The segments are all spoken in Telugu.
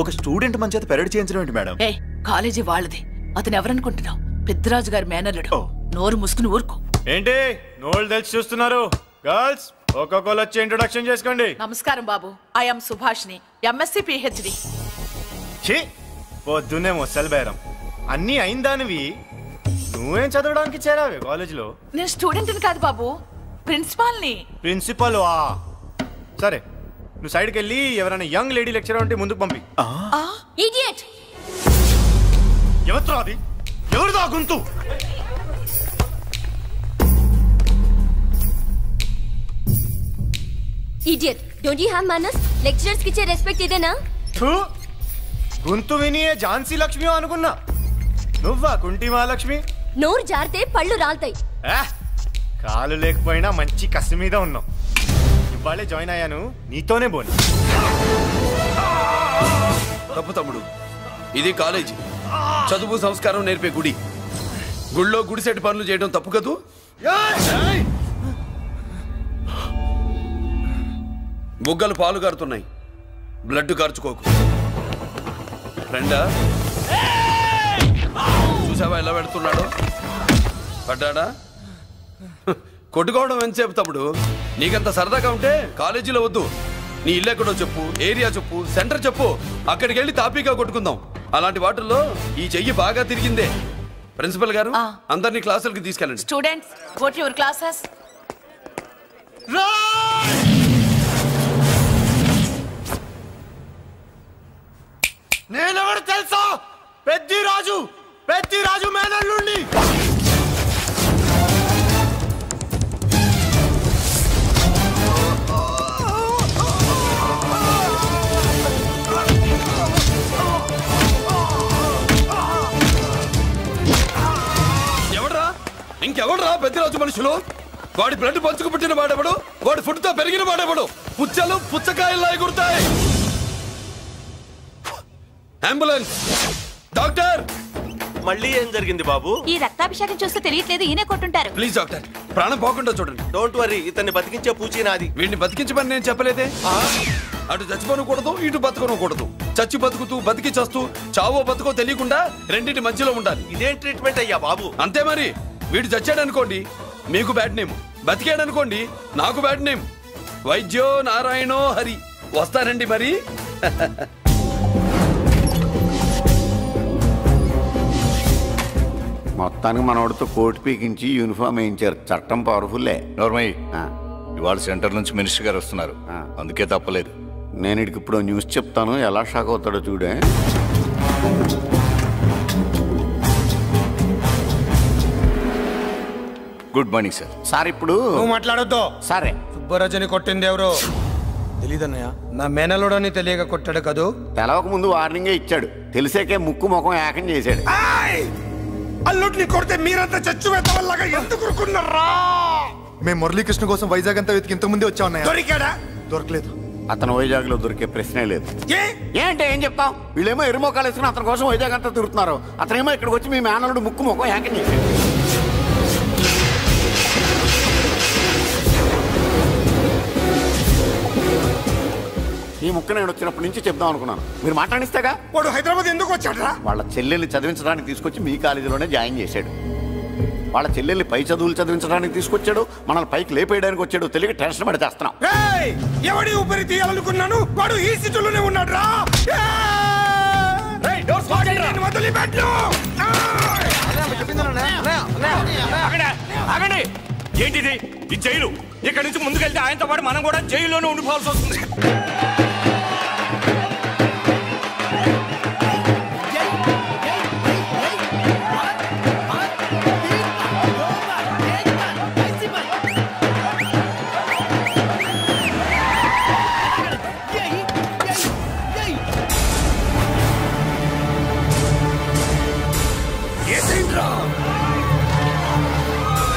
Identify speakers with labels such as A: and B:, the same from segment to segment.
A: ఒక స్టూడెంట్ మన చేత పెరడ్ చేయించడం ఏంటి మేడం?
B: ఏ కాలేజీ వాళ్ళది. అతను ఎవరనుకుంటున్నావు? పెద్దరాజు గారి మేనల్లుడు. నోరు ముసుకుని ఊరుకో.
C: ఏంటి నోళ్ళు తెలిసి చూస్తున్నారు? గర్ల్స్ ఒక్కొక్కరు వచ్చి ఇంట్రొడక్షన్ చేసుకోండి.
B: నమస్కారం బాబు. I'm Subhashini, MSc PhD.
C: పొద్దున్నే మొసలు బేరం అన్నీ అయిందానివి. నువ్వేం చదవడానికి చేరావే కాలేజీలో?
B: నేను స్టూడెంట్ని కాదు బాబు, ప్రిన్సిపాల్ని.
C: ప్రిన్సిపల్ వా? సరే, నువ్వు సైడ్కి వెళ్ళి ఎవరైనా యంగ్ లేడీ లెక్చరర్ ఉంటే ముందుకు పంపి.
B: ఇడియట్!
C: ఎవరితో అది? ఎవరిదో గుంతు?
D: Idiot! Don't you have manners? Lecturers కి ఇచ్చే రెస్పెక్ట్ ఇదేనా?
C: గుంతు విని ఝాన్సీ లక్ష్మి అనుకున్నా. నువ్వా కుంటి మహాలక్ష్మి?
D: నోరు జారితే పళ్ళు రాల్తాయి.
C: కాలు లేకపోయినా మంచి కసి మీద ఉన్నావు. ఇవాళే జాయిన్ అయ్యాను, నీతోనే బోని.
E: తప్పు తమ్ముడు, ఇది కాలేజీ, చదువు సంస్కారం నేర్పే గుడి. గుళ్ళో గుడిసెట్ పనులు చేయడం తప్పు కదూ? బుగ్గలు పాలు గారుతున్నాయి, బ్లడ్ కార్చుకోకు. ఫ్రెండా, చూసావా ఎలా పెడుతున్నాడు? పడ్డాడా? కొట్టుకోవడం ఎంతసేపు తమ్ముడు? నీకంత సరదాగా ఉంటే కాలేజీలో వద్దు. నీ ఇల్లు ఎక్కడో చెప్పు, ఏరియా చెప్పు, సెంటర్ చెప్పు, అక్కడికి వెళ్ళి తాపీగా కొట్టుకుందాం. అలాంటి వాటిల్లో ఈ చెయ్యి బాగా తిరిగిందే. ప్రిన్సిపల్ గారు, అందరినీ క్లాసులకి తీసుకెళ్ళండి.
B: Students, go to your classes.
C: నేనెవరు తెలుసా? పెద్దిరాజు, పెద్దిరాజు మేనల్లుండి.
E: ఎవడ్రా? ఇంకెవడ్రా పెద్దిరాజు మనుషులు? వాడి బ్లడ్ పంచుకు పుట్టిన వాడెవడు? వాడి ఫుడ్ తో పెరిగిన వాడెవడు? పుచ్చలు పుచ్చకాయల్లా ఎగురుతాయి. అంబులెన్స్! డాక్టర్!
F: మళ్ళీ ఏం జరిగింది బాబు?
D: ఈ రక్తాభిషేకం చూస్తే తెలియట్లేదు, ఈయనే కొట్టుంటారు.
E: ప్లీజ్ డాక్టర్, ప్రాణం పోకుండా చూడండి.
F: డోంట్ వరీ, ఇతన్ని బతికించే పూచి నాది.
E: వీడిని బతికించమని నేను చెప్పలేదే. అటు చచ్చిపోనకూడదు, ఇటు బతకనకూడదు. చచ్చి బతుకుతూ, బతికి చస్తూ, చావో బతుకో తెలియకుండా రెండింటి మధ్యలో ఉండాలి.
F: ఇదేం ట్రీట్మెంట్ అయ్యా బాబు?
E: అంతే మరి. వీడు చచ్చాడనుకోండి, మీకు బ్యాడ్ నేమ్. బతికాడనుకోండి, నాకు బ్యాడ్ నేమ్. వైద్యో నారాయణో హరి. వస్తారండి మరి.
G: మొత్తానికి మనవాడితో కోట్ పీకించి యూనిఫామ్ వేయించారు. చట్టం పవర్ఫుల్లే.
A: నోర్మయ్య, ఇవాళ సెంటర్ నుంచి మినిస్టర్ గారు వస్తున్నారు, అందుకే తప్పలేదు.
G: నేను ఇడికి ఇప్పుడు న్యూస్ చెప్తాను, ఎలా షాక్ అవుతాడో చూడే.
A: Good morning sir.
G: సార్ ఇప్పుడు
H: నువ్వు మాట్లాడొద్దు.
G: సరే,
H: సుబ్బరాజుని కొట్టింది ఎవరు? తెలీదన్నయ్య. నా మేనలోడని తెలియక కొట్టాడు కదూ.
G: తెలవక ముందు వార్నింగే ఇచ్చాడు, తెలిసాకే ముక్కు ముఖం ఏకం చేశాడు.
H: అల్లుడిని కొడితే మీరంతా చచ్చు వెతవల్లాగా ఎందుకు ఊరుకున్నారా?
I: మేము మురళీకృష్ణ కోసం వైజాగ్ అంతా వెతికి ఇంతకు ముందే వచ్చా ఉన్నాయా?
H: దొరికాడా?
I: దొరకలేదు.
G: అతను వైజాగ్ లో దొరికే ప్రశ్నే లేదు. ఏంటే ఏం చెప్తాం? వీళ్ళేమో ఎరుమోకాలు వేసుకుని అతని కోసం వైజాగ్ అంతా తిరుగుతున్నారు. అతనేమో ఇక్కడికి వచ్చి మీ మేనలుడు ముక్కు ముఖం ఏకం చేశాడు. ఈ ముక్క నేను వచ్చినప్పటి నుంచి చెప్దాం అనుకున్నాను, మీరు మాట్లాడిస్తేగా.
H: వాడు హైదరాబాద్ ఎందుకు వచ్చాడరా?
G: వాళ్ళ చెల్లెల్ని చదివించడానికి తీసుకొచ్చి మీ కాలేజీలోనే జాయిన్ చేశాడు. వాళ్ళ చెల్లెల్ని పై చదువులు చదివించడానికి తీసుకొచ్చాడు, మనల్ని పైకి లేపేయడానికి వచ్చాడు. తెలియక టెన్షన్ పడి చేస్తున్నాం.
H: ఎవడి ఊపిరి తీయాలనుకున్నాను, వాడు ఈ సిటీలోనే ఉన్నాడు రా.
F: ఏంటిది? ఈ జైలు. ఇక్కడ నుంచి ముందుకెళ్తే ఆయనతో పాటు మనం కూడా జైల్లోనే ఉండిపోవాల్సి వస్తుంది.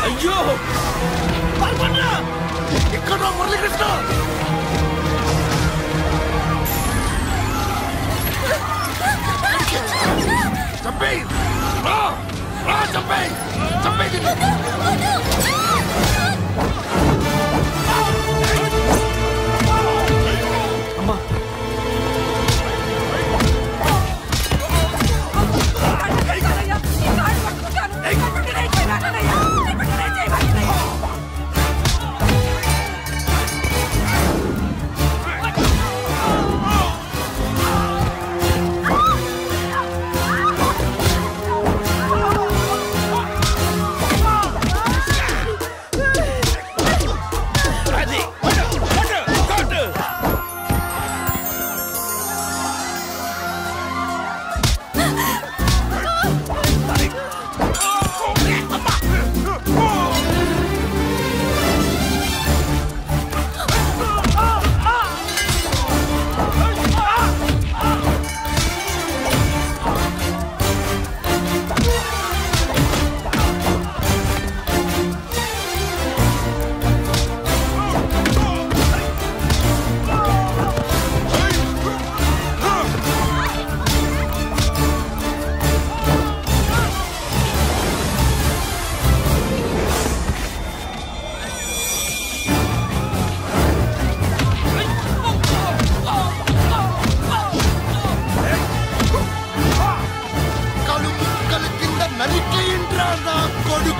E: అయ్యో, ఇక్కడ మురళీకృష్ణ.
H: చంపేయ్, చంపేయ్, చంపేయ్. అమ్మా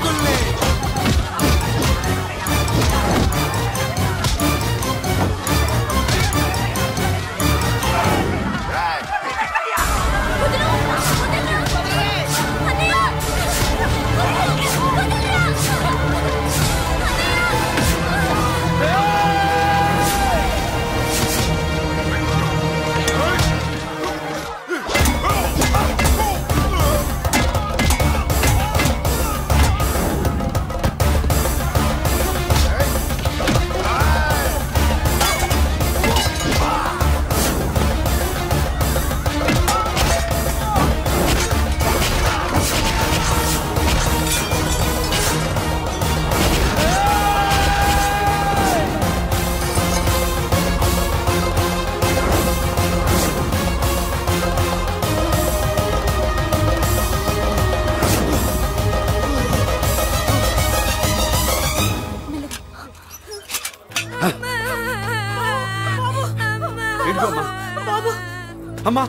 J: కొడుకుల్ని
E: అమ్మా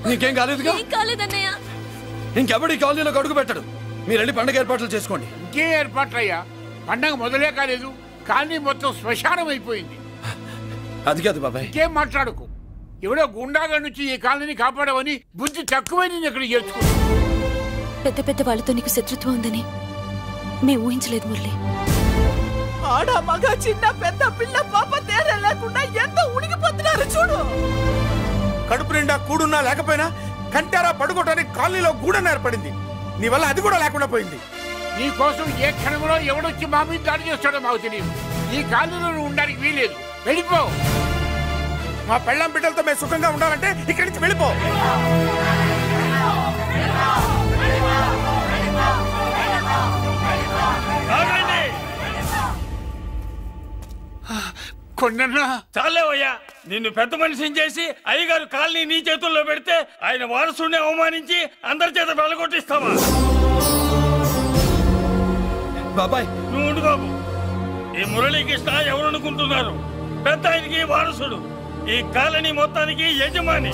E: నీకేం కాలేదుగా? ఇంకెవడి కాలనీలో అడుగు పెట్టడు. మీరు వెళ్ళి పండగ ఏర్పాట్లు చేసుకోండి.
K: ఇంకే ఏర్పాట్లయ్యా? పండగ మొదలే కాలేదు, కాలనీ మొత్తం శ్మశానం అయిపోయింది.
E: అది కాదు బాబాయ్.
K: ఇంకేం మాట్లాడుకు. ఎవడో గుండాగా నుంచి ఈ కాలనీని కాపాడవని బుద్ధి తక్కువై నేను ఇక్కడ చేర్చుకున్నా.
L: పెద్ద పెద్ద వాళ్ళతో నీకు శత్రుత్వం ఉందని మేము ఊహించలేదు మురళి.
B: ఆడ మగ చిన్న పెద్ద పిల్ల పాప తేడా లేకుండా ఎంత ఉడికిపోతున్నారు చూడు.
J: కడుపు నిండా కూడున్నా లేకపోయినా కంటారా పడుకోవటానికి కాలనీలో గూడన ఏర్పడింది. నీ వల్ల అది కూడా లేకుండా పోయింది.
K: నీ కోసం ఏ క్షణంలో ఎవడొచ్చి మా మీద దాడి చేస్తాడో మాకు తెలియదు. ఈ కాలనీలో నువ్వు ఉండడానికి వీలేదు. వెళ్ళిపో.
J: మా పెళ్ళాం బిడ్డలతో మేము సుఖంగా ఉండాలంటే ఇక్కడి నుంచి వెళ్ళిపో.
F: చాలేవయ్యా, నిన్ను పెద్ద మనిషిని చేసి అయ్యగారు కాలనీ నీ చేతుల్లో పెడితే ఆయన వారసుని అవమానించి అందరి చేత వెళ్ళగొట్టిస్తావా?
E: బాబాయ్
F: నువ్వు ఉండు బాబు. ఈ మురళీకృష్ణ ఎవరనుకుంటున్నారు? పెద్ద ఆయనకి వారసుడు, ఈ కాలనీ మొత్తానికి యజమాని.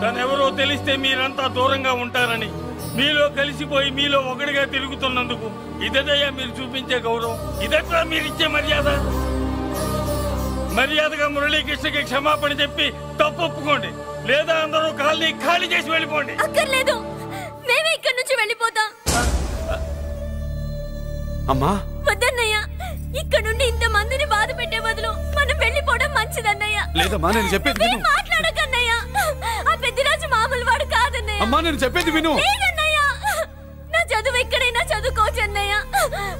F: తనెవరో తెలిస్తే మీరంతా దూరంగా ఉంటారని మీలో కలిసిపోయి మీలో ఒకటిగా తిరుగుతున్నందుకు ఇదయ్యా మీరు చూపించే గౌరవం. ఇదట్లా మీరిచ్చే మర్యాద. మర్యాదగా మురళీకృష్ణకి క్షమాపణ చెప్పి తప్పు ఒప్పుకోండి, లేదా అందరూ కాలనీ ఖాళీ చేసి వెళ్ళిపోండి.
D: అక్కర్లేదు, మేమే ఇక్కడి నుంచి వెళ్ళిపోతాం.
E: అమ్మా
D: వద్దన్నయ్య, ఇక్కడ నుండి ఇంత మందిని బాధ పెట్టే బదులు మనం వెళ్ళిపోవడం మంచిదన్నయ్య.
E: లేదమ్మా, నేను చెప్పేది విను.
D: మాట్లాడకన్నయ్య, ఆ పెద్దిరాజు మామూలు వాడు కాదన్నయ్య.
E: అమ్మా నేను చెప్పేది విను.
D: లేదన్నయ్య, నా చదువు ఎక్కడైనా చదువుకోవచ్చు అన్నయ్య.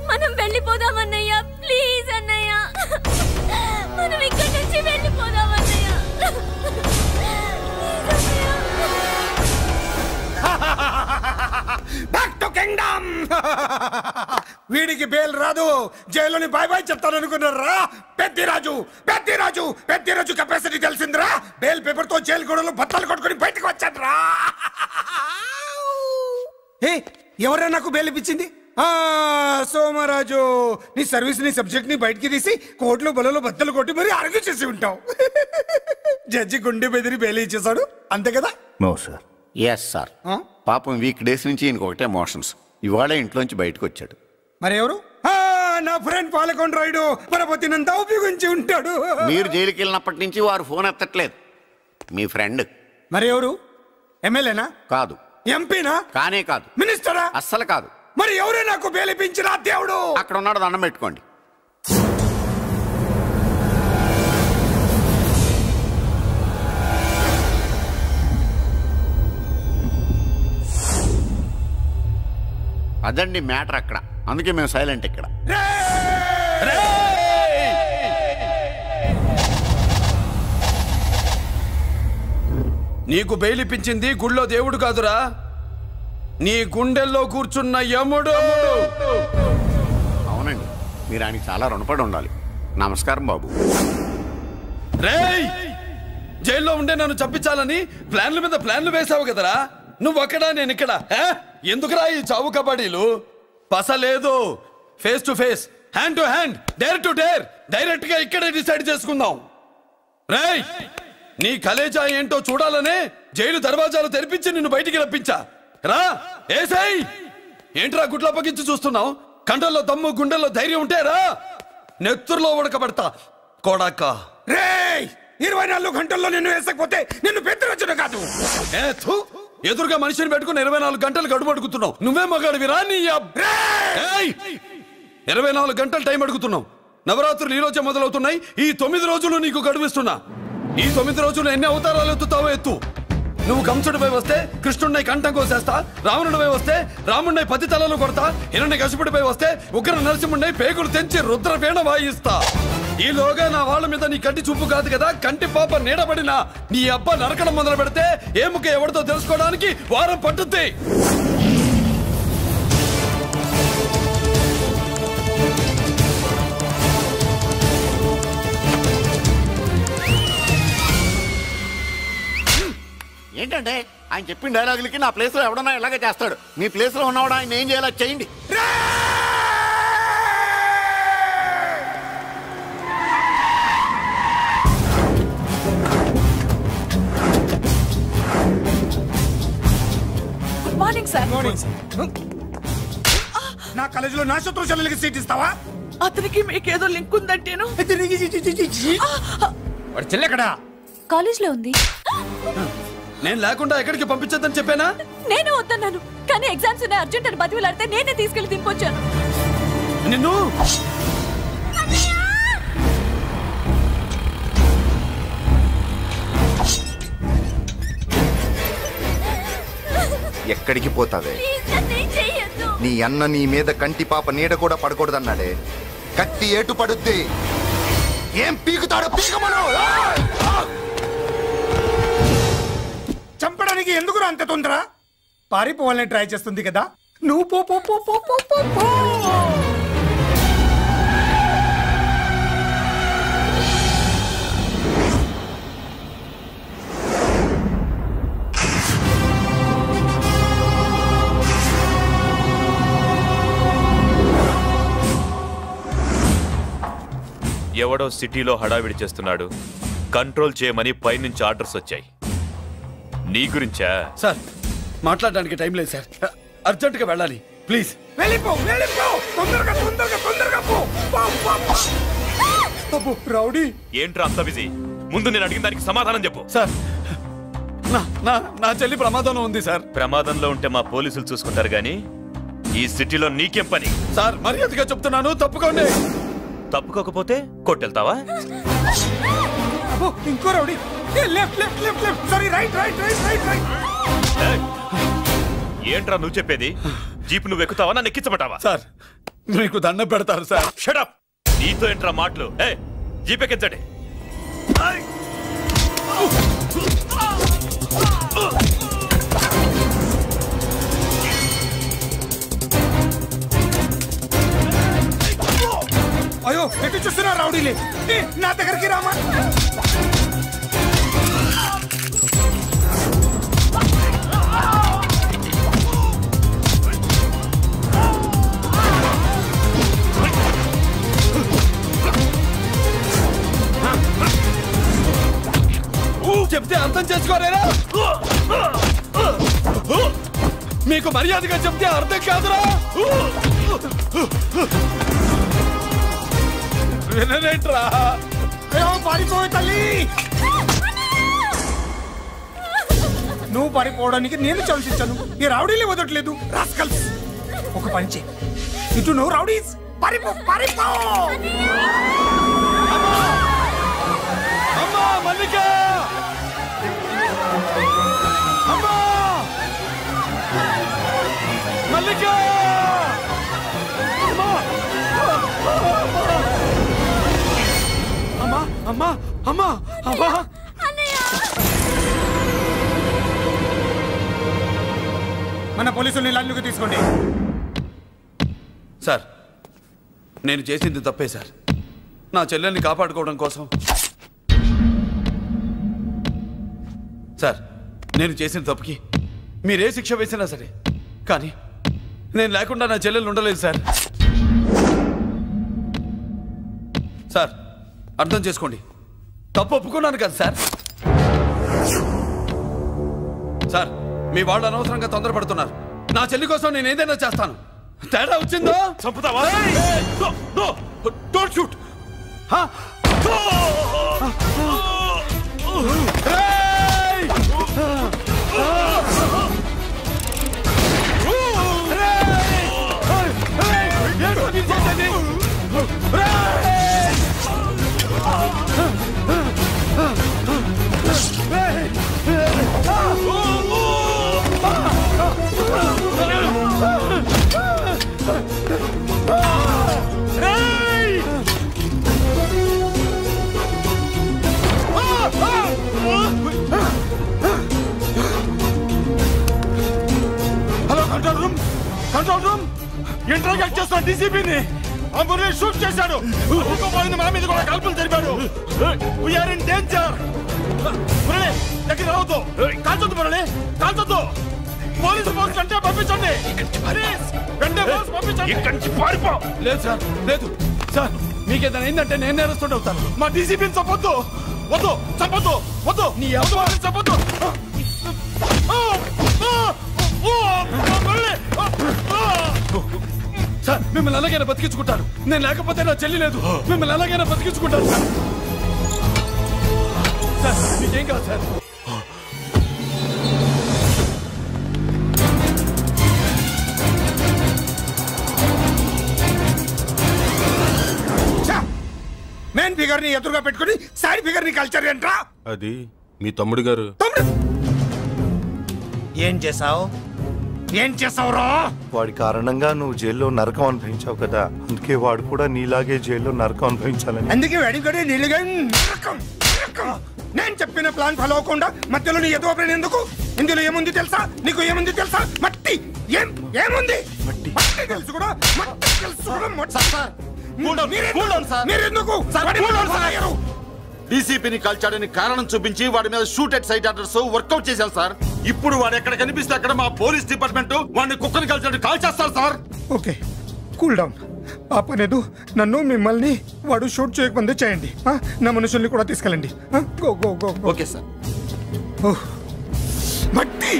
D: మనం వెళ్ళిపోదామన్నయ్య, ప్లీజ్ అన్నయ్య. మనం ఇక్కడి నుంచి వెళ్ళిపోదామన్నయ్య.
J: Back to kingdom. వీడికి బెయిల్ రాదు, జైల్లోని బాయ్ బాయ్ చెప్తాను అనుకున్నారా? పెద్దిరాజు పెద్దిరాజు పెద్దిరాజు కెపాసిటీ తెలిసిందిరా. బెయిల్ పేపర్ తో జైలు గోడలు బత్తలు కొట్టుకుని బయటకు వచ్చాడ్రా. ఎవరా నాకు బెయిల్ ఇప్పించింది? సోమరాజు, నీ సర్వీస్ నీ సబ్జెక్ట్ ని బయటికి తీసి కోర్టులో బలలో బద్దలు కొట్టి మరి అరుగు చేసి ఉంటావు. జడ్జి గుండె బెదిరి బెయిల్ ఇచ్చేసాడు, అంతే కదా?
G: No sir. Yes sir. పాపం వీక్ డేస్ నుంచి ఈయనకొకటే మోషన్స్. ఇవాళ ఇంట్లోంచి బయటకు వచ్చాడు.
J: మరి ఎవరు? నా ఫ్రెండ్ పాలకొండ రాయుడు పరపతినంతా ఉపయోగించి ఉంటాడు.
G: మీరు జైలుకి వెళ్ళినప్పటి నుంచి వారు ఫోన్ ఎత్తట్లేదు. మీ ఫ్రెండ్.
J: మరి ఎవరు? ఎమ్మెల్యేనా?
G: కాదు.
J: ఎంపీనా?
G: కానే కాదు.
J: మినిస్టరా?
G: అస్సలు కాదు.
J: మరి ఎవరే నాకు బేలిపించిన దేవుడు?
G: అక్కడ ఉన్నాడు, దండం పెట్టుకోండి. అదండి మ్యాటర్ అక్కడ. అందుకే మేము సైలెంట్ ఇక్కడ.
E: నీకు బెయిలిపించింది గుళ్ళో దేవుడు కాదురా, నీ గుండెల్లో కూర్చున్న యముడు.
G: అవునండి, మీరు ఆయనకి చాలా రుణపడి ఉండాలి. నమస్కారం బాబు.
E: రేయ్, జైల్లో ఉండే నన్ను చంపించాలని ప్లాన్ల మీద ప్లాన్లు వేసావు కదరా. నువ్వు అక్కడ నేను ఇక్కడ. ఎందుకురా ఈ చావు కబడ్డీలు? పసలేదు. Face to face, hand to hand, dare to dare, direct గా ఇక్కడే డిసైడ్ చేసుకుందాం. రేయ్, నీ కలేజా ఏంటో చూడాలనే జైలు దర్వాజాలు తెరిపించి నిన్ను బయటికి రప్పించా. రా ఏసై. ఏంట్రా గుడ్ల పగించి చూస్తున్నావు? కండల్లో దమ్ము గుండెల్లో ధైర్యం ఉంటేరా నెత్తురులో ఉడకబడతా కొడాక.
J: రేయ్ 24 గంటల్లో నిన్ను వేసకపోతే నిన్ను పెద్దరొచ్చును కాదు.
E: ఎదురుగా మనిషిని పెట్టుకుని 24 గంటలు గడుపు అడుగుతున్నావు. నువ్వే మగాడివిరా నీ 24 గంటలు టైం అడుగుతున్నావు. నవరాత్రులు ఈ రోజే మొదలవుతున్నాయి. ఈ 9 రోజులు నీకు గడువిస్తున్నా. ఈ 9 రోజులు ఎన్ని అవతారాలు ఎత్తుతావో ఎత్తు. నువ్వు కంసుడిపై వస్తే కృష్ణుడిని కంఠం కోసేస్తా, రావణుడిపై వస్తే రాముడిని 10 తలలు కొడతా, హిరణ్యకశిపుడిపై వస్తే ఉగ్ర నరసింహుడిని పేగులు తెంచి రుద్రవీణ వాయిస్తా. ఈలోగా నా వాళ్ళ మీద నీ కంటి చూపు కాదు కదా, కంటి పాప నీడబడినా నీ అబ్బ నరకడం మొదలు పెడితే ఏముక ఎవరితో తెలుసుకోవడానికి వారం పట్టుద్ది.
G: ఏంటంటే ఆయన చెప్పిన డైలాగులకి నా ప్లేస్ లో ఎవడన్నా ఇలాగే చేస్తాడు. మీ ప్లేస్ లో ఉన్నవాడు ఆయన ఏం చేయాలో చేయండి.
B: Good morning sir.
J: నా కాలేజీలో నా శత్రు చెల్లెలకి సీట్ ఇస్తావా?
B: అతనికి మీకేదో లింక్ ఉందంటేను.
J: వాడు చెల్లెక్కడా?
L: కాలేజ్ లో ఉంది.
E: నేను లేకుండా ఎక్కడికి పంపించొద్దని చెప్పానా?
L: నేను వద్దన్నాను, కానీ ఎగ్జామ్స్ ఉన్నాయి అర్జెంట్ అని బతిలాడితే నేనే తీసుకెళ్లి దింపొచ్చాను.
E: నిన్ను
I: ఎక్కడికి పోతావే? నీ అన్న నీ మీద కంటి పాప నీడ కూడా పడకూడదన్నాడే. కత్తి ఏటు పడుద్ది. ఏం పీకుతాడో పీకమను.
J: చంపడానికి ఎందుకు అంత తొందర? పారిపోవాలని ట్రై చేస్తుంది కదా. నువ్వు పో పో పో పో పో పో పో.
M: ఎవడో సిటీలో హడావిడి చేస్తున్నాడు, కంట్రోల్ చేయమని పైనుంచి ఆర్డర్స్ వచ్చాయి. నీ గురించా?
E: సార్ మాట్లాడడానికి టైం లేదు సార్, అర్జెంట్ గా వెళ్ళాలి ప్లీజ్.
J: వెళ్ళిపో వెళ్ళిపో, తొందరగా తొందరగా తొందరగా పో. రౌడీ
M: ఏంట్రా అంత బిజీ? ముందు నేను అడిగిన దానికి సమాధానం చెప్పు.
E: సార్ నా చెల్లి ప్రమాదంలో ఉంది సార్.
M: ప్రమాదంలో ఉంటే మా పోలీసులు చూసుకుంటారు గానీ ఈ సిటీలో నీకేం పని?
E: సార్ మర్యాదగా చెప్తున్నాను, తప్పుకోండి.
M: తప్పుకోకపోతే కొట్టెళ్తావా?
J: ఇంకో rowdy. Left left left left, sorry right right right right right.
M: ఏంట్రా నువ్వు చెప్పేది? జీప్ నువ్వు ఎక్కుతావా, నన్ను ఎక్కించమంటావా?
E: సార్ మీకు దండం పెడతారు సార్.
M: Shut up. నీతో ఏంట్రా మాటలు? జీప్ ఎక్కించండి.
J: అయ్యో ఎటు చూస్తున్నా రౌడీలే, నా దగ్గరికి రామా.
E: చెప్తే అర్థం చేసుకోలేరా? మీకు మర్యాదగా చెప్తే అర్థం కాదురా? వినరేంట్రా?
J: పారిపోయి తల్లి. నువ్వు పారిపోవడానికి నేను ఛాన్స్ ఇచ్చాను, ఈ రౌడీలే వదలట్లేదు. రాస్కల్స్, ఒక పంచి ఇటు నువ్వు రౌడీస్ పారిపో పారిపో.
E: అమ్మా మల్లిక, అమ్మా మల్లిక, అమ్మా అమ్మా అమ్మా అమ్మా.
J: మన పోలీసుల్ని లైన్లోకి తీసుకోండి.
E: సార్ నేను చేసింది తప్పే సార్. నా చెల్లెల్ని కాపాడుకోవడం కోసం సార్ నేను చేసిన తప్పుకి మీరే శిక్ష వేసినా సరే, కానీ నేను లేకుండా నా చెల్లెలు ఉండలేదు సార్. సార్ అర్థం చేసుకోండి, తప్పు ఒప్పుకున్నాను కదా సార్. సార్ మీ వాళ్ళు అనవసరంగా తొందరపడుతున్నారు. నా చెల్లి కోసం నేను ఏదైనా చేస్తాను. తేడా వచ్చిందో
F: చంపుతావా?
E: Don't shoot.
J: Hello control room, control room. Interrogate చేస్తున్న డీసీపీని మురళి షూట్ చేశాడు. పోయింది, మా మీద కూడా కాల్పులు జరిపాడు. We're in danger. మురళి దగ్గర రావద్దు, కాల్చొద్దు మురళి, కాల్చొద్దు. పోలీసు ఫోర్స్ అంటే పంపించండి, వెంటనే ఫోర్స్ పంపించండి.
F: ఇక్కడి నుంచి పారిపో.
E: లేదు సార్, లేదు సార్. మీకేదైనా అయిందంటే నేను అరెస్ట్ అవుతాను.
J: మా డీసీపీని చంపొద్దు, వద్దు, చంపొద్దు, వద్దు, నీ ఎవరు చంపొద్దు.
E: సార్ మిమ్మల్ని అలాగైనా బతికించుకుంటాను. నేను లేకపోతే నా చెల్లి లేదు. మిమ్మల్ని అలాగైనా బతికించుకుంటాను సార్. సార్ మీకేం కాదు సార్.
J: మెయిన్ ఫిగర్ ని ఎదురుగా పెట్టుకుని సైడ్ ఫిగర్ ని కల్చర్ ఏంట్రా?
N: అది మీ తమ్ముడు గారు.
J: ఏం చేసావు? ఏం చేసావురా?
N: వాడి కారణంగా నువ్వు జైల్లో నరకం అనుభవించావు కదా, అందుకే వాడు కూడా నీలాగే జైల్లో నరకం అనుభవించాలని.
J: అందుకే వెడిగడే నీళ్ళుగా నరకం. నేను చెప్పిన ప్లాన్ ఫాలో అవ్వకుండా మధ్యలో నీ ఎదురు ఓపెన్ ఎందుకు? ఇందులో ఏముంది తెలుసా? నీకు ఏముంది తెలుసా? మట్టి. ఏముంది? మట్టి తెలుసు కూడా, మట్టి తెలుసు కూడా. మీరెందుకు
G: డీసీపీని కాల్చాడని కారణం చూపించి వాడి మీద shoot at sight orders work out చేశాం సార్. ఇప్పుడు వాడు ఎక్కడ కనిపిస్తే అక్కడ మా పోలీస్ డిపార్ట్మెంట్ వాడిని కుక్కని కాల్చాడు కాల్ చేస్తారు సార్.
J: Okay, cool down. ఆ పనేదు నన్ను మిమ్మల్ని వాడు షూట్ చేయకముందే చేయండి. నా మనుషుల్ని కూడా తీసుకెళ్ళండి. Go go go.
G: Okay sir.
J: మట్టి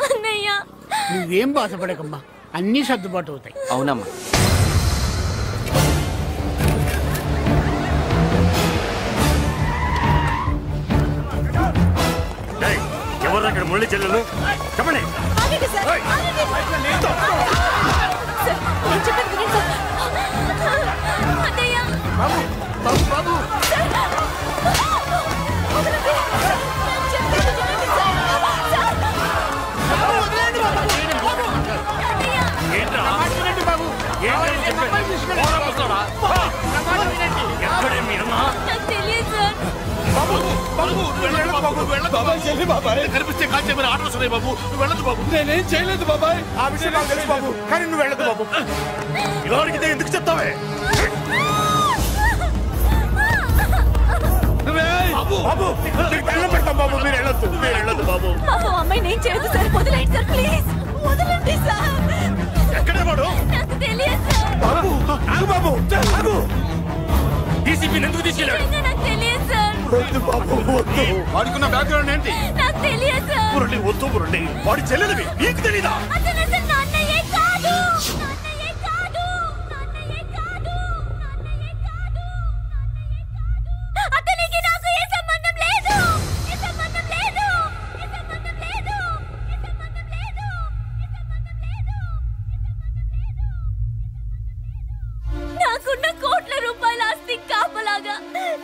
D: అన్నయ్య
K: నువ్వేం బాధపడకమ్మా, అన్నీ సర్దుబాటు అవుతాయి.
O: అవునమ్మా.
C: ఎవరు అక్కడ మురళి చెల్లెలు చెప్పండి.
J: కనిపిస్తే కాల్చేమని ఆర్డర్స్ ఉన్నాయి బాబు. నువ్వు వెళ్ళదు బాబు.
H: నేనేం చేయలేదు బాబాయ్.
J: ఆ విషయం నాకు తెలుసు బాబు, కానీ నువ్వు వెళ్ళదు బాబు. ఎవరికి ఎందుకు చెప్తావే? బాబు బాబు దండం పెడతాం బాబు, మీరు వెళ్ళొద్దు, మీరు వెళ్ళొద్దు బాబు.
D: అమ్మాయి నేను చేయదు సార్, వదిలేండి సార్, ప్లీజ్ వదలండి సార్.
J: ఎక్కడ వాడు?
D: నాకు తెలియదు సార్.
J: బాబు ఆగు బాబు, ఆగు. డీసీపీని ఎందుకు తీసుకెళ్ళాడు?
D: నాకు తెలియదు సార్.
J: వద్దు బాబు, వద్దు. వాడికున్న బ్యాక్గ్రౌండ్ ఏంటి?
D: నాకు తెలియదు సార్.
J: మురళి వద్దు, మురళి వాడి చెల్లెలివి, నీకు తెలీదా?
D: అతను అసలు నా అన్నయ్యే కాదు. అతనికి నాకు ఏ సంబంధం లేదు. నాకున్న కోట్ల రూపాయల ఆస్తి కాపలాగా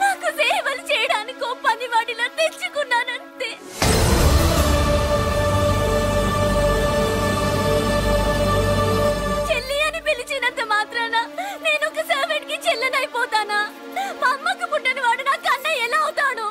D: నాకు సేవలు చేయడానికి ఓ పనివాడిలా తెచ్చుకున్నానంతే. చెల్లి అని పిలిచినంత మాత్రాన నేను ఒక సర్వెంట్ కి చెల్లెనైపోతానా? మా అమ్మకు పుట్టిన వాడు నాకు అన్నయ్య ఎలా అవుతాడు?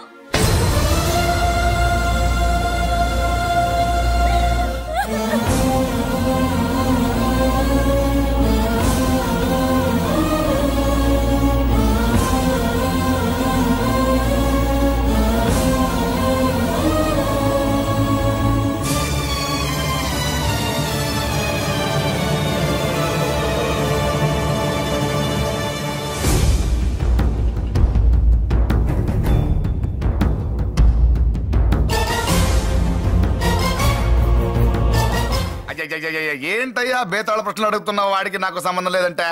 I: ఏంటయ్యా బేతాళ ప్రశ్నలు అడుగుతున్నావు? వాడికి నాకు సంబంధం లేదంటే.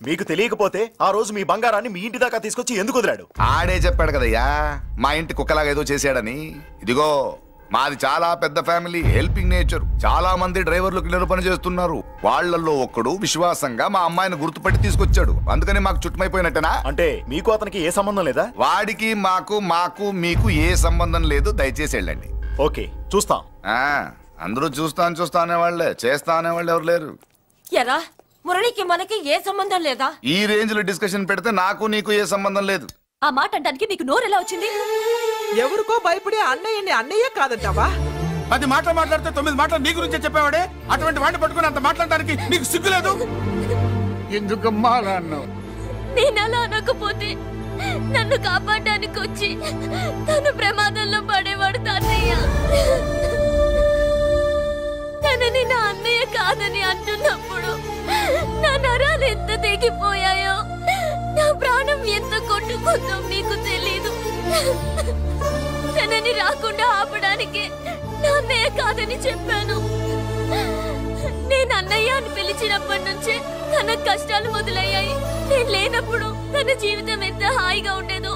C: మీకు తెలియకపోతే ఆ రోజు మీ బంగారాన్ని మీ ఇంటి దాకా తీసుకొచ్చి ఎందుకు వదిలాడు?
I: ఆడే చెప్పాడు కదయ్యా మా ఇంటి కుక్కలాగా ఏదో చేశాడని. ఇదిగో మాది చాలా పెద్ద ఫ్యామిలీ, హెల్పింగ్ నేచర్. చాలా మంది డ్రైవర్లు క్లీనర్ పని చేస్తున్నారు. వాళ్ళల్లో ఒక్కడు విశ్వాసంగా మా అమ్మాయిని గుర్తుపట్టి తీసుకొచ్చాడు. అందుకని మాకు చుట్టుమైపోయినట్టేనా?
C: అంటే మీకు అతనికి ఏ సంబంధం లేదా?
I: వాడికి మాకు మీకు ఏ సంబంధం లేదు. దయచేసి వెళ్ళండి.
C: ఓకే, చూస్తాం.
I: అందరూ చూస్తా అనేవాళ్లే, చేస్తా అనేవాళ్ళు ఎవరు లేరు.
P: ఎరా మురళికి మనకి ఏ సంబంధం లేదా?
I: ఈ రేంజ్ లో డిస్కషన్ పెడితే నాకు నీకు ఏ సంబంధం లేదు.
L: ఆ మాట అంటానికి మీకు నోరు ఎలా వచ్చింది?
B: ఎవరికో భయపడి అన్నయ్యని అన్నయ్య కాదంటావా?
J: 10 మాటలు మాట్లాడితే 9 మాటలు నీ గురించే చెప్పేవాడే. అటువంటి వాడిని పట్టుకుని అంత మాట్లాడడానికి నీకు సిగ్గులేదు?
K: ఎందుకమ్మా అలా అన్నావు?
D: నేను అలా అనకపోతే నన్ను కాపాడడానికి వచ్చి తను ప్రమాదంలో పడేవాడు తాతయ్య. తనని నా అన్నయ్య కాదని అంటున్నప్పుడు నా నరాలు ఎంత తెగిపోయాయో, నా ప్రాణం ఎంత కొట్టుకుందో మీకు తెలీదు. తనని రాకుండా ఆపడానికి నా అన్నయ్య కాదని చెప్పాను. నేను అన్నయ్య అని పిలిచినప్పటి నుంచే తన కష్టాలు మొదలయ్యాయి. నేను లేనప్పుడు తన జీవితం ఎంత హాయిగా ఉండేదో